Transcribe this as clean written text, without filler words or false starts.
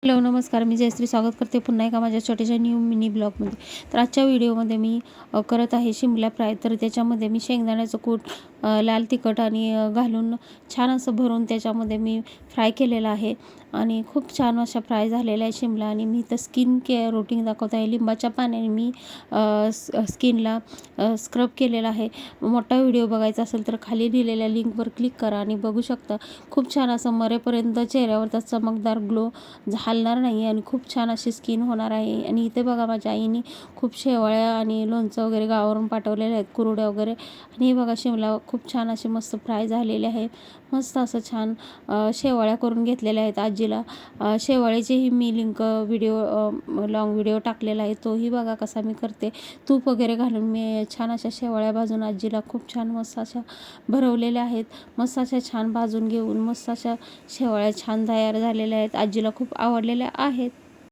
Hello नमस्कार, मी जयश्री स्वागत करते पुन्हा एका माझ्या छोट्याशा न्यू मिनी ब्लॉगमध्ये. तर आजच्या व्हिडिओमध्ये मी करत आहे शिमला फ्राय. तर त्याच्यामध्ये मी शेंगदाण्याचं कूट, लाल तिखट आणि घालून छान असं भरून त्याच्यामध्ये मी फ्राय केलेलं आहे आणि खूप छान अशा फ्राय झालेल्या आहे शिमला. आणि मी तर स्किन केअर रूटीन दाखवत आहे. लिंबाच्या पाण्याने मी स्किनला स्क्रब केलेला आहे. मोठा व्हिडिओ बघायचा असेल तर खाली दिलेल्या लिंकवर क्लिक करा आणि बघू शकता. खूप छान असं मरेपर्यंत चेहऱ्यावरचा चमकदार ग्लो हलणार नाही आणि खूप छान अशी स्किन होणार आहे. आणि इथे बघा माझ्या आईने खूप शेवळ्या आणि लोणचं वगैरे गावावरून पाठवलेले आहेत, कुरड्या वगैरे. आणि हे बघा शिमला खूप छान अशी मस्त फ्राय झालेले आहे. मस्त असं छान शेवळ्या करून घेतलेल्या आहेत आजीला. शेवळ्याचीही मी लिंक लॉंग व्हिडिओ टाकलेला आहे, तोही बघा कसा मी करते. तूप वगैरे घालून मी छान अशा शेवळ्या भाजून आजीला खूप छान मस्त अशा भरवलेल्या आहेत. मस्त अशा छान भाजून घेऊन मस्त अशा शेवळ्या छान तयार झालेल्या आहेत. आजीला खूप आवडलेल्या आहेत.